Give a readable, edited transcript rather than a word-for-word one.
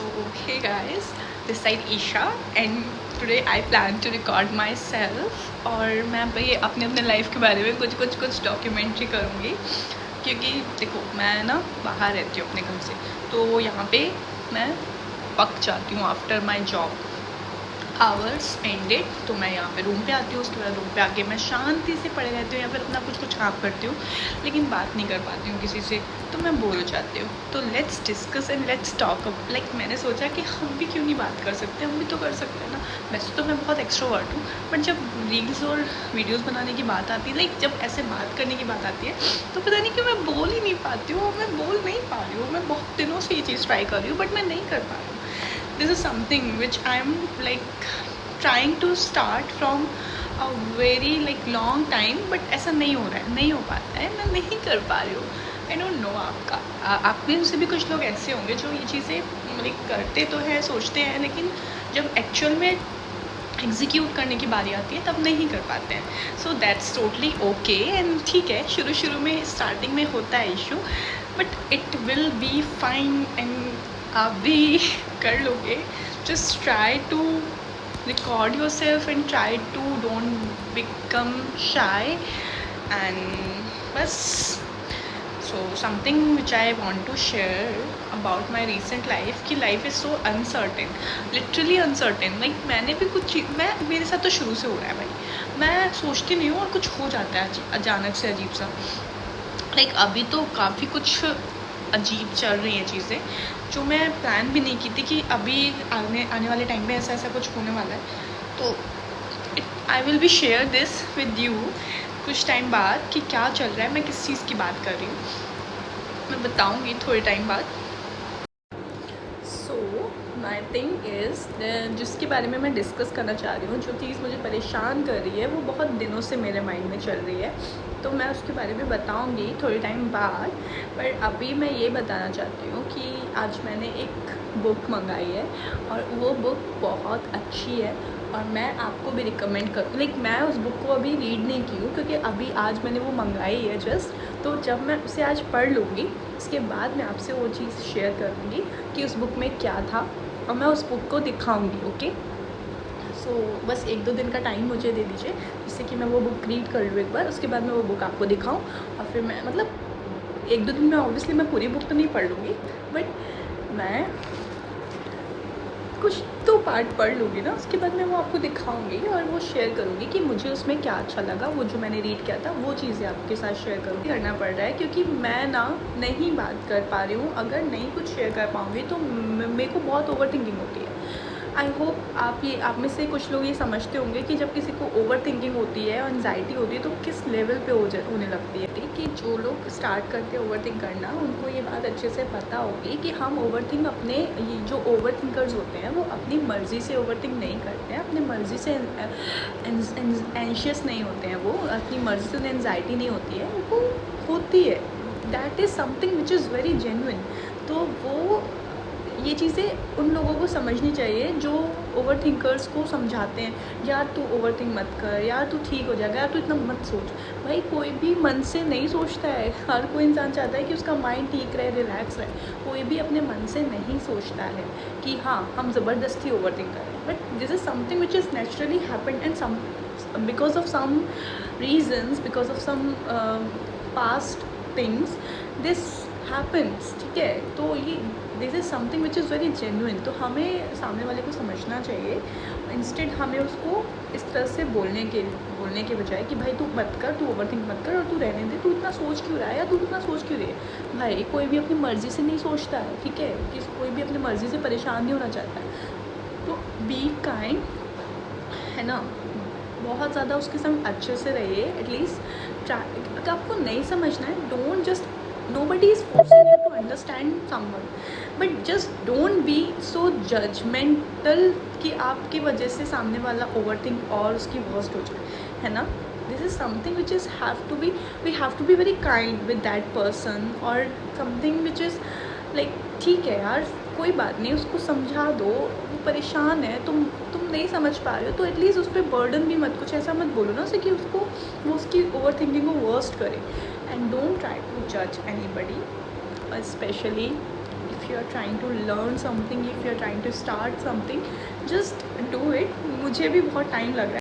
Hey guys, this side Isha and today I plan to record myself और मैं भाई अपने अपने लाइफ के बारे में कुछ डॉक्यूमेंट्री करूँगी क्योंकि देखो मैं ना बाहर रहती हूँ अपने घर से, तो यहाँ पे मैं पक जाती हूँ after my job hours ended. तो मैं यहाँ पे रूम पे आती हूँ, उसके बाद रूम पे आके मैं शांति से पड़े रहती हूँ या फिर अपना कुछ काम करती हूँ, लेकिन बात नहीं कर पाती हूँ किसी से, तो मैं बोर हो जाती हूँ। तो let's discuss and let's talk. Like मैंने सोचा कि हम भी क्यों नहीं बात कर सकते, हम भी तो कर सकते हैं ना। वैसे तो मैं बहुत एक्सट्रोवर्ट हूँ, बट जब रील्स और वीडियोज़ बनाने की बात आती है, लाइक जब ऐसे बात करने की बात आती है, तो पता नहीं क्यों मैं बोल ही नहीं पाती हूँ, मैं बोल नहीं पा रही हूँ। मैं बहुत दिनों से ये चीज़ ट्राई कर रही हूँ, बट मैं नहीं कर पा रही हूँ। This is something which I'm like trying to start from a very like long time, but ऐसा नहीं हो रहा है, नहीं हो पाता है, मैं नहीं कर पा रही हूँ। आई डोंट नो आप में से भी कुछ लोग ऐसे होंगे जो ये चीज़ें लाइक करते तो हैं, सोचते हैं, लेकिन जब एक्चुअल में एग्जीक्यूट करने की बारी आती है तब नहीं कर पाते हैं। So that's totally okay and ठीक है, शुरू में स्टार्टिंग में होता है issue, but it will be fine and आप भी कर लोगे। Just try to record yourself and try to don't become shy and बस। so something which I want to share about my recent life कि life is so uncertain, literally uncertain। like मैंने भी कुछ चीज़ मेरे साथ तो शुरू से हो रहा है भाई, मैं सोचती नहीं हूँ और कुछ हो जाता है अचानक से अजीब सा। like अभी तो काफ़ी कुछ अजीब चल रही हैं चीज़ें जो मैं प्लान भी नहीं की थी कि अभी आने वाले टाइम में ऐसा कुछ होने वाला है। तो I will be share this with you कुछ टाइम बाद कि क्या चल रहा है, मैं किस चीज़ की बात कर रही हूँ, मैं बताऊँगी थोड़े टाइम बाद। सो माई थिंग इज़ जिसके बारे में मैं डिस्कस करना चाह रही हूँ, जो चीज़ मुझे परेशान कर रही है, वो बहुत दिनों से मेरे माइंड में चल रही है, तो मैं उसके बारे में बताऊंगी थोड़े टाइम बाद। पर अभी मैं ये बताना चाहती हूँ कि आज मैंने एक बुक मंगाई है और वो बुक बहुत अच्छी है और मैं आपको भी रिकमेंड करूँ। लाइक मैं उस बुक को अभी रीड नहीं की हूँ क्योंकि अभी आज मैंने वो मंगाई है जस्ट, तो जब मैं उसे आज पढ़ लूँगी उसके बाद मैं आपसे वो चीज़ शेयर करूँगी कि उस बुक में क्या था और मैं उस बुक को दिखाऊँगी। ओके, सो बस 1-2 दिन का टाइम मुझे दे दीजिए जिससे कि मैं वो बुक रीड कर लूँ एक बार, उसके बाद मैं वो बुक आपको दिखाऊँ और फिर मैं मतलब 1-2 दिन में ऑब्वियसली मैं पूरी बुक तो नहीं पढ़ लूँगी, बट मैं कुछ तो पार्ट पढ़ लूँगी ना, उसके बाद मैं वो आपको दिखाऊंगी और वो शेयर करूँगी कि मुझे उसमें क्या अच्छा लगा, वो जो मैंने रीड किया था वो चीज़ें आपके साथ शेयर करूँगी। करना पड़ रहा है क्योंकि मैं ना नहीं बात कर पा रही हूँ, अगर नहीं कुछ शेयर कर पाऊँगी तो मेरे को बहुत ओवर थिंकिंग होती है। आई होप आप में से कुछ लोग ये समझते होंगे कि जब किसी को ओवर थिंकिंग होती है और एनजाइटी होती है तो किस लेवल पे होने लगती है। कि जो लोग स्टार्ट करते हैं ओवर थिंक करना, उनको ये बात अच्छे से पता होगी कि हम ओवर थिंक अपने ये जो ओवर थिंकर्स होते हैं वो अपनी मर्ज़ी से ओवर थिंक नहीं करते हैं, अपनी मर्ज़ी से एंशियस नहीं होते हैं, वो अपनी मर्ज़ी से उन्हें एनजाइटी नहीं होती है, वो होती है। That is something which is very genuine. तो वो ये चीज़ें उन लोगों को समझनी चाहिए जो ओवर थिंकर्स को समझाते हैं, यार तू ओवर थिंक मत कर, यार तू ठीक हो जाएगा, यार तू इतना मत सोच। भाई कोई भी मन से नहीं सोचता है, हर कोई इंसान चाहता है कि उसका माइंड ठीक रहे, रिलैक्स रहे, कोई भी अपने मन से नहीं सोचता है कि हाँ हम ज़बरदस्ती ओवर थिंक करें। But this is something which is naturally happen and some because of some reasons, because of some past things this happens. ठीक है, तो ये this is something which is very genuine. तो हमें सामने वाले को समझना चाहिए, इंस्टेंट हमें उसको इस तरह से बोलने के बजाय कि भाई तू मत कर, तू ओवर थिंक मत कर और तू रहने दे, तू इतना सोच क्यों रहा है या तू इतना सोच क्यों रही है। भाई कोई भी अपनी मर्ज़ी से नहीं सोचता है, ठीक है, कि कोई भी अपनी मर्ज़ी से परेशान नहीं होना चाहता है। तो बी काइंड, है ना, बहुत ज़्यादा उसके संग अच्छे से रहिए। एटलीस्ट अगर आपको नहीं समझना है, don't just, nobody is forcing you to understand someone, but just don't be so judgmental कि आपकी वजह से सामने वाला overthink और उसकी worst हो जाए, है ना। this is something which is we have to be very kind with that person or something which is like ठीक है यार, कोई बात नहीं, उसको समझा दो, वो परेशान है, तुम नहीं समझ पा रहे हो तो एटलीस्ट उस पर बर्डन भी मत, कुछ ऐसा मत बोलो ना उसे कि वो उसकी ओवर थिंकिंग को वर्स्ट करे। एंड डोंट ट्राई टू जज anybody, specially if you are trying to learn something, if you are trying to start something, just do it. मुझे भी बहुत टाइम लग रहा है।